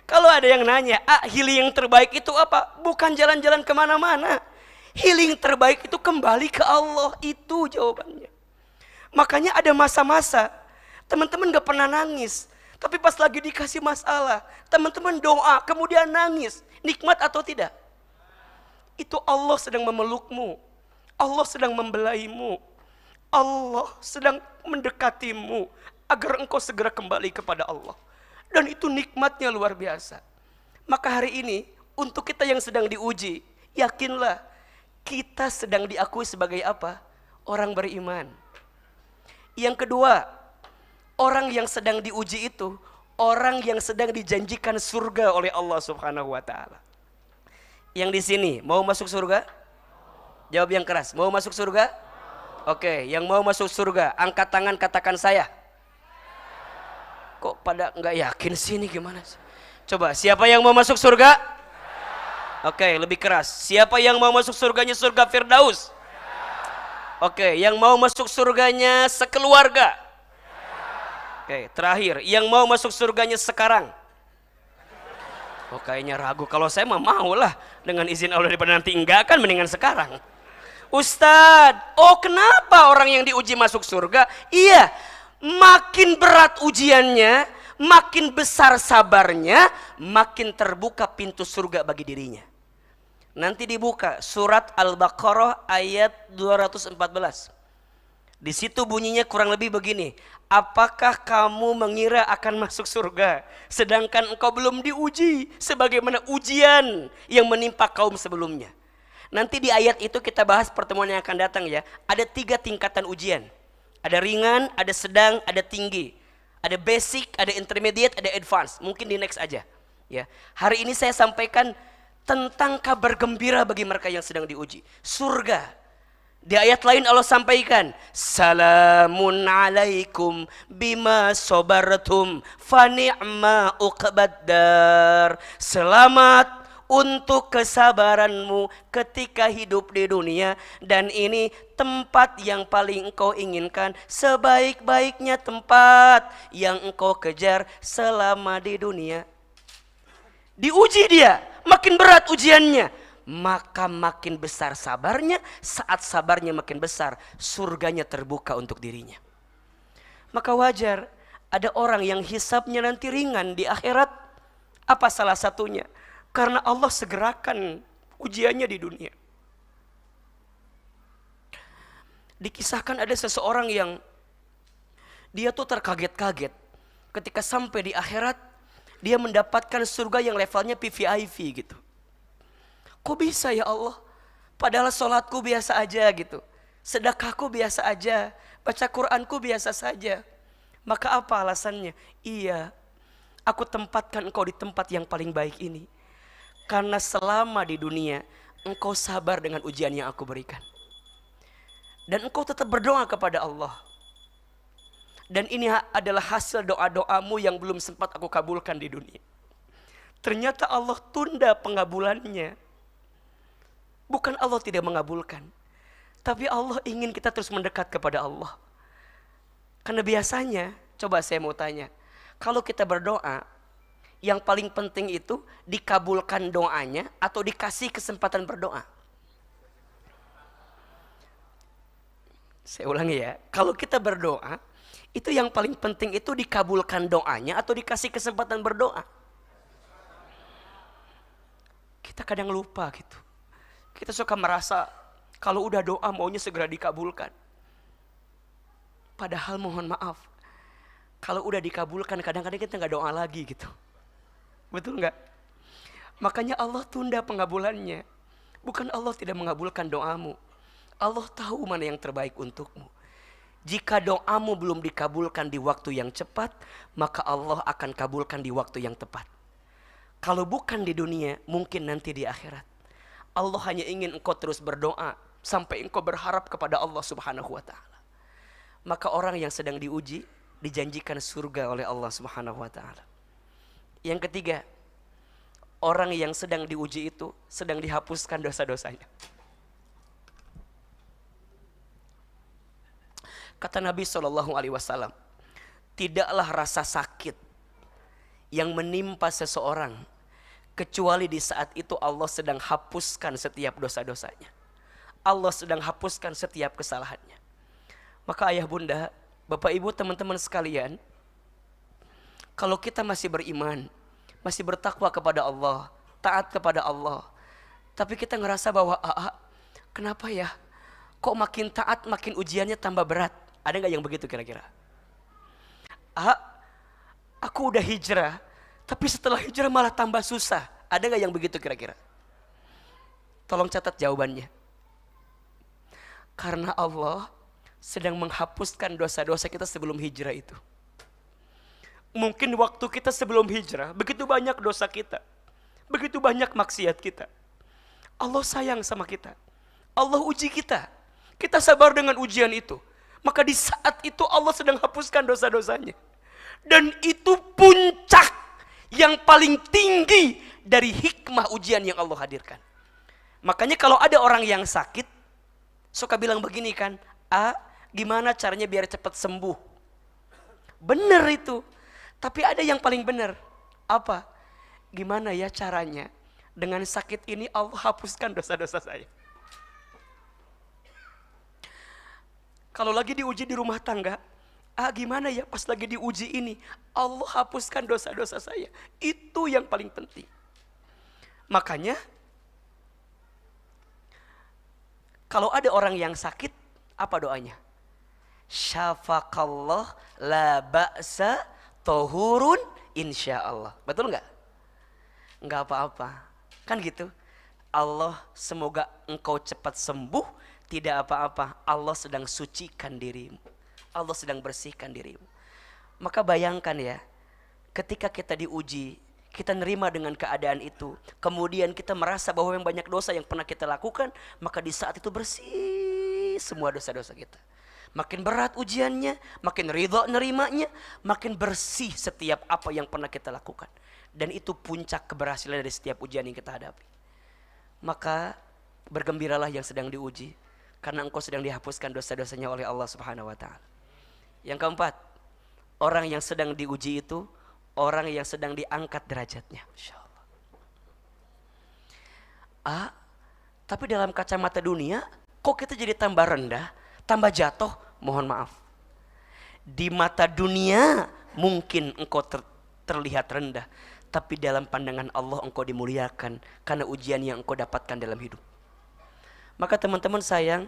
Kalau ada yang nanya, healing yang terbaik itu apa? Bukan jalan-jalan kemana-mana. Healing terbaik itu kembali ke Allah. Itu jawabannya. Makanya ada masa-masa teman-teman gak pernah nangis, tapi pas lagi dikasih masalah, teman-teman doa kemudian nangis. Nikmat atau tidak? Itu Allah sedang memelukmu, Allah sedang membelaimu, Allah sedang mendekatimu agar engkau segera kembali kepada Allah. Dan itu nikmatnya luar biasa. Maka hari ini untuk kita yang sedang diuji, yakinlah kita sedang diakui sebagai apa? Orang beriman. Yang kedua, orang yang sedang diuji itu orang yang sedang dijanjikan surga oleh Allah Subhanahu wa taala. Yang di sini mau masuk surga? Jawab yang keras. Mau masuk surga? Oke, yang mau masuk surga, angkat tangan katakan saya. Kok pada nggak yakin sih ini gimana sih? Coba, siapa yang mau masuk surga? Oke, lebih keras. Siapa yang mau masuk surganya surga Firdaus? Oke, yang mau masuk surganya sekeluarga? Oke, terakhir, yang mau masuk surganya sekarang? Oh, kayaknya ragu. Kalau saya mah mau lah, dengan izin Allah, daripada nanti enggak kan mendingan sekarang. Ustadz, kenapa orang yang diuji masuk surga? Iya, makin berat ujiannya, makin besar sabarnya, makin terbuka pintu surga bagi dirinya. Nanti dibuka surat Al-Baqarah ayat 214. Di situ bunyinya kurang lebih begini. Apakah kamu mengira akan masuk surga sedangkan engkau belum diuji sebagaimana ujian yang menimpa kaum sebelumnya? Nanti di ayat itu kita bahas pertemuan yang akan datang ya. Ada 3 tingkatan ujian. Ada ringan, ada sedang, ada tinggi. Ada basic, ada intermediate, ada advance. Mungkin di next aja. Ya. Hari ini saya sampaikan tentang kabar gembira bagi mereka yang sedang diuji. Surga. Di ayat lain Allah sampaikan, salamun alaikum bima sabartum fa ni'ma uqbaddar. Selamat untuk kesabaranmu ketika hidup di dunia, dan ini tempat yang paling engkau inginkan, sebaik-baiknya tempat yang engkau kejar selama di dunia. Diuji dia, makin berat ujiannya, maka makin besar sabarnya. Saat sabarnya makin besar, surganya terbuka untuk dirinya. Maka wajar ada orang yang hisabnya nanti ringan di akhirat, Apa salah satunya? Karena Allah segerakan ujiannya di dunia. Dikisahkan ada seseorang yang dia tuh terkaget-kaget ketika sampai di akhirat, dia mendapatkan surga yang levelnya VVIP gitu. Kok bisa ya Allah? Padahal sholatku biasa aja gitu, sedekahku biasa aja, baca Quranku biasa saja. Maka apa alasannya? Iya, aku tempatkan engkau di tempat yang paling baik ini karena selama di dunia engkau sabar dengan ujian yang aku berikan, dan engkau tetap berdoa kepada Allah. Dan ini adalah hasil doa-doamu yang belum sempat aku kabulkan di dunia. Ternyata Allah tunda pengabulannya. Bukan Allah tidak mengabulkan, tapi Allah ingin kita terus mendekat kepada Allah. Karena biasanya, coba saya mau tanya, kalau kita berdoa, yang paling penting itu dikabulkan doanya atau dikasih kesempatan berdoa? Saya ulangi ya, kalau kita berdoa, itu yang paling penting itu dikabulkan doanya atau dikasih kesempatan berdoa? Kita kadang lupa gitu. Kita suka merasa kalau udah doa maunya segera dikabulkan. Padahal mohon maaf, kalau udah dikabulkan kadang-kadang kita nggak doa lagi gitu. Betul nggak? Makanya Allah tunda pengabulannya. Bukan Allah tidak mengabulkan doamu. Allah tahu mana yang terbaik untukmu. Jika doamu belum dikabulkan di waktu yang cepat, maka Allah akan kabulkan di waktu yang tepat. Kalau bukan di dunia, mungkin nanti di akhirat. Allah hanya ingin engkau terus berdoa sampai engkau berharap kepada Allah Subhanahu wa taala. Maka orang yang sedang diuji dijanjikan surga oleh Allah Subhanahu wa taala. Yang ketiga, orang yang sedang diuji itu sedang dihapuskan dosa-dosanya. Kata Nabi SAW, tidaklah rasa sakit yang menimpa seseorang kecuali di saat itu Allah sedang hapuskan setiap dosa-dosanya. Allah sedang hapuskan setiap kesalahannya. Maka ayah bunda, bapak ibu, teman-teman sekalian, kalau kita masih beriman, masih bertakwa kepada Allah, taat kepada Allah, tapi kita ngerasa bahwa kenapa ya, kok makin taat makin ujiannya tambah berat? Ada gak yang begitu kira-kira? Aku udah hijrah, tapi setelah hijrah malah tambah susah. Ada gak yang begitu kira-kira? Tolong catat jawabannya. Karena Allah sedang menghapuskan dosa-dosa kita sebelum hijrah itu. Mungkin waktu kita sebelum hijrah, begitu banyak dosa kita, begitu banyak maksiat kita. Allah sayang sama kita, Allah uji kita. Kita sabar dengan ujian itu. Maka di saat itu Allah sedang hapuskan dosa-dosanya. Dan itu puncak yang paling tinggi dari hikmah ujian yang Allah hadirkan. Makanya kalau ada orang yang sakit, suka bilang begini kan, gimana caranya biar cepat sembuh? Benar itu. Tapi ada yang paling benar. Apa? Gimana ya caranya dengan sakit ini Allah hapuskan dosa-dosa saya? Kalau lagi diuji di rumah tangga, gimana ya pas lagi diuji ini Allah hapuskan dosa-dosa saya. Itu yang paling penting. Makanya kalau ada orang yang sakit, apa doanya? Syafaqallah la ba'sa tohurun insyaallah. Betul nggak? Nggak apa-apa. Kan gitu. Allah semoga engkau cepat sembuh. Tidak apa-apa. Allah sedang sucikan dirimu. Allah sedang bersihkan dirimu. Maka bayangkan ya, ketika kita diuji, kita nerima dengan keadaan itu, kemudian kita merasa bahwa yang banyak dosa yang pernah kita lakukan, maka di saat itu bersih semua dosa-dosa kita. Makin berat ujiannya, makin ridha nerimanya, makin bersih setiap apa yang pernah kita lakukan. Dan itu puncak keberhasilan dari setiap ujian yang kita hadapi. Maka bergembiralah yang sedang diuji, karena engkau sedang dihapuskan dosa-dosanya oleh Allah Subhanahu wa taala. Yang keempat, orang yang sedang diuji itu orang yang sedang diangkat derajatnya. Insyaallah. Tapi dalam kacamata dunia, kok kita jadi tambah rendah, tambah jatuh? Mohon maaf. Di mata dunia mungkin engkau terlihat rendah, tapi dalam pandangan Allah engkau dimuliakan karena ujian yang engkau dapatkan dalam hidup. Maka teman-teman sayang,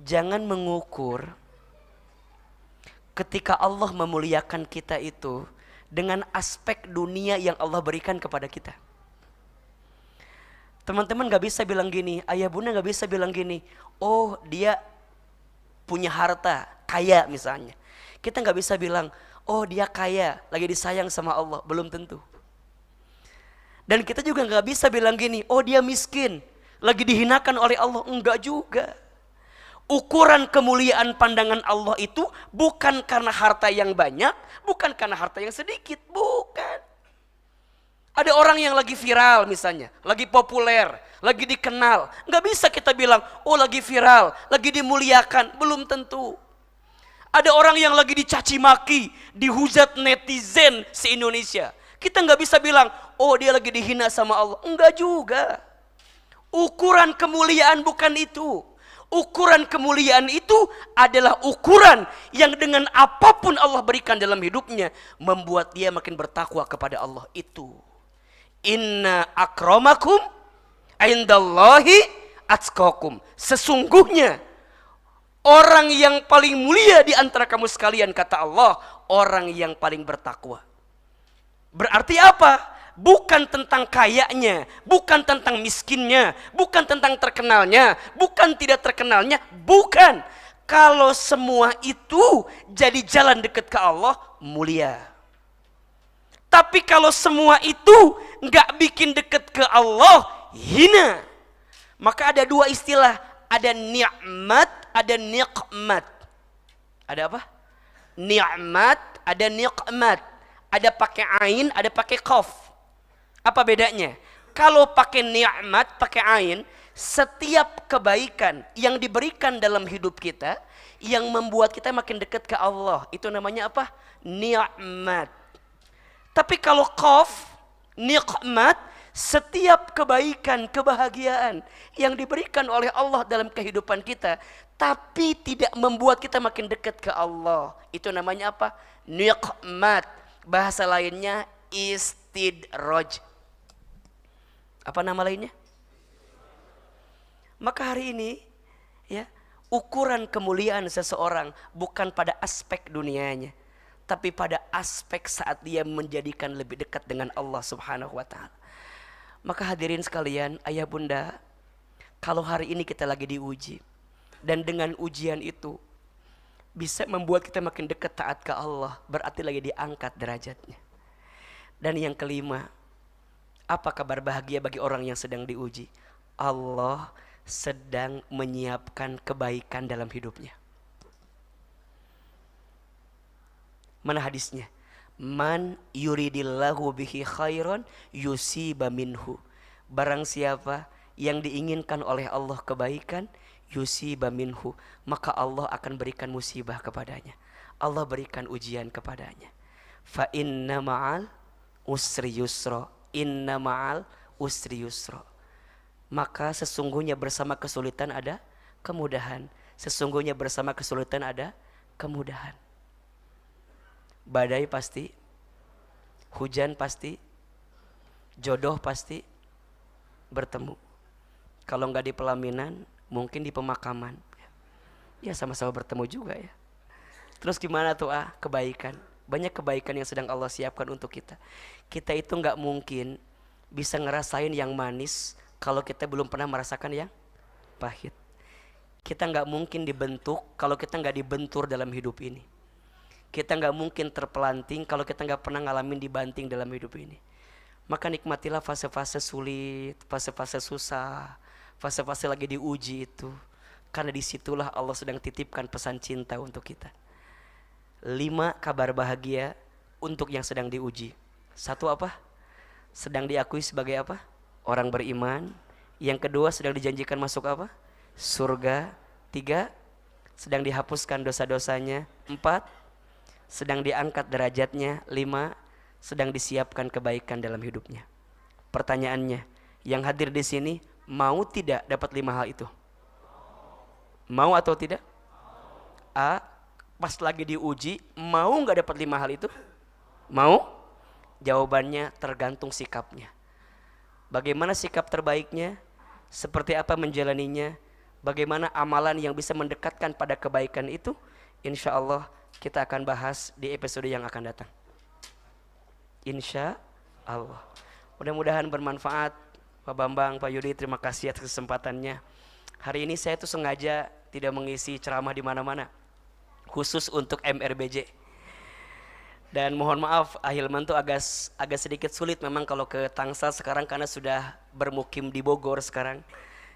jangan mengukur ketika Allah memuliakan kita itu dengan aspek dunia yang Allah berikan kepada kita. Teman-teman gak bisa bilang gini, ayah bunda gak bisa bilang gini, oh dia punya harta, kaya misalnya. Kita gak bisa bilang, oh dia kaya, lagi disayang sama Allah. Belum tentu. Dan kita juga gak bisa bilang gini, oh dia miskin, lagi dihinakan oleh Allah. Enggak juga. Ukuran kemuliaan pandangan Allah itu bukan karena harta yang banyak, bukan karena harta yang sedikit, bukan. Ada orang yang lagi viral misalnya, lagi populer, lagi dikenal. Nggak bisa kita bilang, oh lagi viral, lagi dimuliakan. Belum tentu. Ada orang yang lagi dicaci maki, dihujat netizen se-Indonesia. Kita nggak bisa bilang, oh dia lagi dihina sama Allah. Enggak juga. Ukuran kemuliaan bukan itu. Ukuran kemuliaan itu adalah ukuran yang dengan apapun Allah berikan dalam hidupnya, membuat dia makin bertakwa kepada Allah itu. Inna akramakum indallahi atqakum. Sesungguhnya orang yang paling mulia di antara kamu sekalian, kata Allah, orang yang paling bertakwa. Berarti apa? Bukan tentang kayanya, bukan tentang miskinnya, bukan tentang terkenalnya, bukan tidak terkenalnya, bukan. Kalau semua itu jadi jalan dekat ke Allah, mulia. Tapi kalau semua itu nggak bikin dekat ke Allah, hina. Maka ada dua istilah, ada nikmat, ada nikmat. Ada apa? Nikmat, ada nikmat. Ada pakai ain, ada pakai qaf. Apa bedanya? Kalau pakai nikmat, pakai ain, setiap kebaikan yang diberikan dalam hidup kita yang membuat kita makin dekat ke Allah, itu namanya apa? Nikmat. Tapi kalau qaf, nikmat, setiap kebaikan, kebahagiaan yang diberikan oleh Allah dalam kehidupan kita tapi tidak membuat kita makin dekat ke Allah, itu namanya apa? Nikmat. Bahasa lainnya istidraj. Apa nama lainnya? Maka hari ini ya, ukuran kemuliaan seseorang bukan pada aspek dunianya, tapi pada aspek saat dia menjadikan lebih dekat dengan Allah Subhanahu wa taala. Maka hadirin sekalian, ayah bunda, kalau hari ini kita lagi diuji dan dengan ujian itu bisa membuat kita makin dekat taat ke Allah, berarti lagi diangkat derajatnya. Dan yang kelima, apa kabar bahagia bagi orang yang sedang diuji? Allah sedang menyiapkan kebaikan dalam hidupnya. Mana hadisnya? Man yuridillahu bihi khairan yusiba minhu. Barang siapa yang diinginkan oleh Allah kebaikan, yusiba minhu, maka Allah akan berikan musibah kepadanya. Allah berikan ujian kepadanya. Fa inna ma'al usri yusra. Inna ma'al usri yusra. Maka sesungguhnya bersama kesulitan ada kemudahan. Sesungguhnya bersama kesulitan ada kemudahan. Badai pasti, hujan pasti, jodoh pasti bertemu. Kalau enggak di pelaminan, mungkin di pemakaman. Ya sama-sama bertemu juga ya. Terus gimana tuh kebaikan? Banyak kebaikan yang sedang Allah siapkan untuk kita. Kita itu nggak mungkin bisa ngerasain yang manis kalau kita belum pernah merasakan yang pahit. Kita nggak mungkin dibentuk kalau kita nggak dibentur dalam hidup ini. Kita nggak mungkin terpelanting kalau kita nggak pernah ngalamin dibanting dalam hidup ini. Maka nikmatilah fase-fase sulit, fase-fase susah, fase-fase lagi diuji itu. Karena disitulah Allah sedang titipkan pesan cinta untuk kita. 5 kabar bahagia untuk yang sedang diuji. 1 apa? Sedang diakui sebagai apa? Orang beriman. Yang kedua, sedang dijanjikan masuk apa? Surga. 3, sedang dihapuskan dosa-dosanya. 4, sedang diangkat derajatnya. 5, sedang disiapkan kebaikan dalam hidupnya. Pertanyaannya, yang hadir di sini mau tidak dapat 5 hal itu? Mau atau tidak? A, pas lagi diuji, mau nggak dapat 5 hal itu? Mau? Jawabannya tergantung sikapnya. Bagaimana sikap terbaiknya? Seperti apa menjalaninya? Bagaimana amalan yang bisa mendekatkan pada kebaikan itu? Insya Allah kita akan bahas di episode yang akan datang. Insya Allah. Mudah-mudahan bermanfaat. Pak Bambang, Pak Yudi, terima kasih atas kesempatannya. Hari ini saya tuh sengaja tidak mengisi ceramah di mana-mana, khusus untuk MRBJ. Dan mohon maaf, Ahilman tuh agak sedikit sulit memang kalau ke Tangsel sekarang karena sudah bermukim di Bogor sekarang.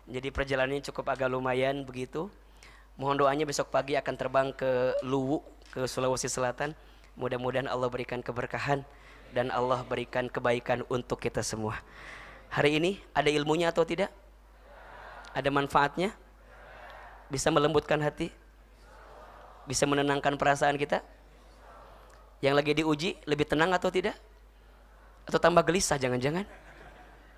Jadi perjalanannya cukup agak lumayan begitu. Mohon doanya besok pagi akan terbang ke Luwu, ke Sulawesi Selatan. Mudah-mudahan Allah berikan keberkahan dan Allah berikan kebaikan untuk kita semua. Hari ini ada ilmunya atau tidak? Ada manfaatnya? Bisa melembutkan hati? Bisa menenangkan perasaan kita? Yang lagi diuji lebih tenang atau tidak? Atau tambah gelisah jangan-jangan?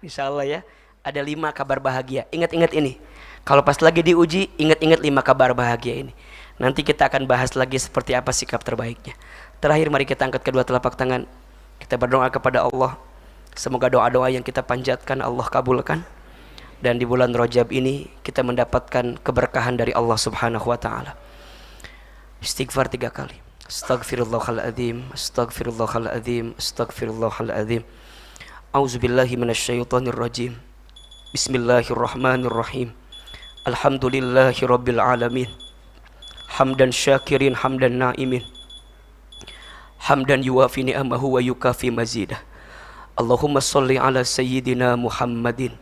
Insya Allah ya. Ada 5 kabar bahagia. Ingat-ingat ini. Kalau pas lagi diuji, ingat-ingat 5 kabar bahagia ini. Nanti kita akan bahas lagi seperti apa sikap terbaiknya. Terakhir mari kita angkat kedua telapak tangan. Kita berdoa kepada Allah. Semoga doa-doa yang kita panjatkan Allah kabulkan. Dan di bulan Rajab ini kita mendapatkan keberkahan dari Allah Subhanahu wa taala. Istighfar 3 kali. Astaghfirullahaladzim, astaghfirullahaladzim, astaghfirullahaladzim. A'udzubillahi minasyaitonir rajim. Bismillahirrahmanirrahim. Alhamdulillahi rabbil alamin. Hamdan syakirin, hamdan na'imin. Hamdan yuwafi ni'amahu wa yukafi mazidah. Allahumma salli ala sayyidina Muhammadin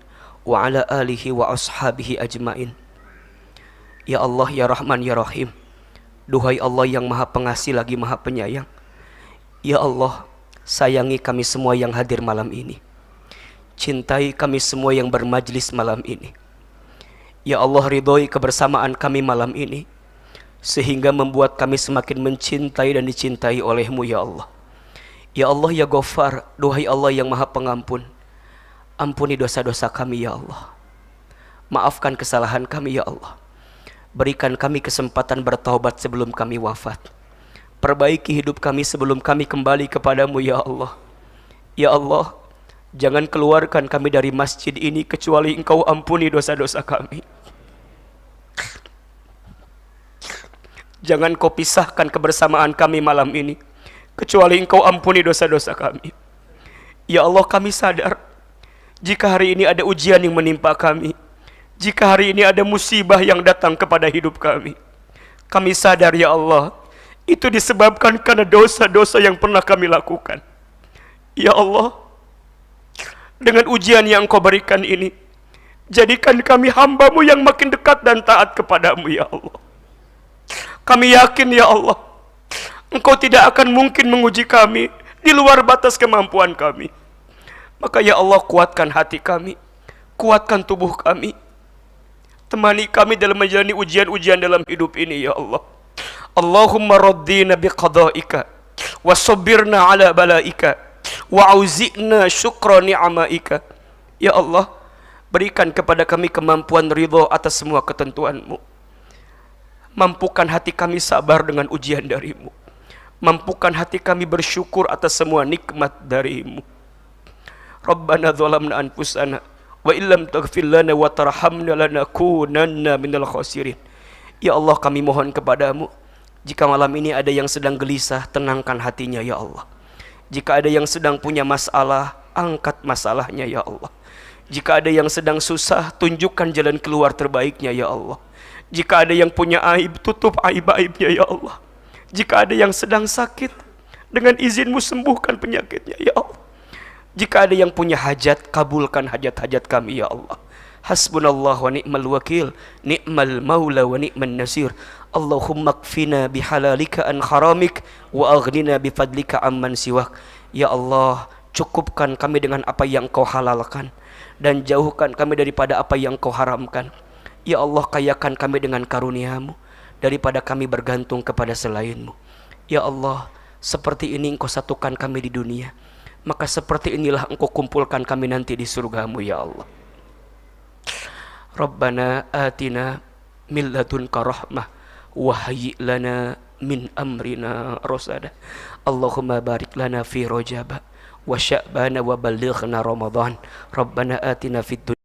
wa ala alihi wa ashabihi ajmain. Ya Allah, ya Rahman, ya Rahim. Duhai Allah yang maha pengasih lagi maha penyayang. Ya Allah, sayangi kami semua yang hadir malam ini. Cintai kami semua yang bermajlis malam ini. Ya Allah, ridhoi kebersamaan kami malam ini, sehingga membuat kami semakin mencintai dan dicintai oleh-Mu ya Allah. Ya Allah, ya Ghaffar, duhai Allah yang maha pengampun, ampuni dosa-dosa kami ya Allah. Maafkan kesalahan kami ya Allah. Berikan kami kesempatan bertaubat sebelum kami wafat. Perbaiki hidup kami sebelum kami kembali kepadamu ya Allah. Ya Allah, jangan keluarkan kami dari masjid ini kecuali Engkau ampuni dosa-dosa kami. Jangan Kau pisahkan kebersamaan kami malam ini kecuali Engkau ampuni dosa-dosa kami. Ya Allah, kami sadar jika hari ini ada ujian yang menimpa kami, jika hari ini ada musibah yang datang kepada hidup kami, kami sadar ya Allah, itu disebabkan karena dosa-dosa yang pernah kami lakukan. Ya Allah, dengan ujian yang Engkau berikan ini, jadikan kami hamba-Mu yang makin dekat dan taat kepadamu ya Allah. Kami yakin ya Allah, Engkau tidak akan mungkin menguji kami di luar batas kemampuan kami. Maka ya Allah, kuatkan hati kami, kuatkan tubuh kami, temani kami dalam menjalani ujian-ujian dalam hidup ini ya Allah. Allahumma raddina biqada'ika wa sabbirna ala bala'ika wa auzi'na syukra ni'amaika. Ya Allah, berikan kepada kami kemampuan ridho atas semua ketentuan-Mu. Mampukan hati kami sabar dengan ujian dari-Mu. Mampukan hati kami bersyukur atas semua nikmat dari-Mu. Rabbana zalamna anfusana wa illam taghfir lana wa tarhamna lanakunanna minal khasirin. Ya Allah, kami mohon kepadamu, jika malam ini ada yang sedang gelisah, tenangkan hatinya ya Allah. Jika ada yang sedang punya masalah, angkat masalahnya ya Allah. Jika ada yang sedang susah, tunjukkan jalan keluar terbaiknya ya Allah. Jika ada yang punya aib, tutup aib-aibnya ya Allah. Jika ada yang sedang sakit, dengan izin-Mu sembuhkan penyakitnya ya Allah. Jika ada yang punya hajat, kabulkan hajat-hajat kami ya Allah. Hasbunallah wa ni'mal wakil, ni'mal maula wa ni'man nasir. Allahumma kfina bihalalika an haramik wa aghnina bifadlika amman siwak. Ya Allah, cukupkan kami dengan apa yang Kau halalkan dan jauhkan kami daripada apa yang Kau haramkan. Ya Allah, kayakan kami dengan karunia-Mu daripada kami bergantung kepada selain-Mu. Ya Allah, seperti ini Engkau satukan kami di dunia, maka seperti inilah Engkau kumpulkan kami nanti di surga-Mu ya Allah. Rabbana atina min ladunka rahmah wa hayyi' lana min amrina rasada. Allahumma barik lana fi Rajab wa sya'bana wa ballighna Ramadan. Rabbana atina fid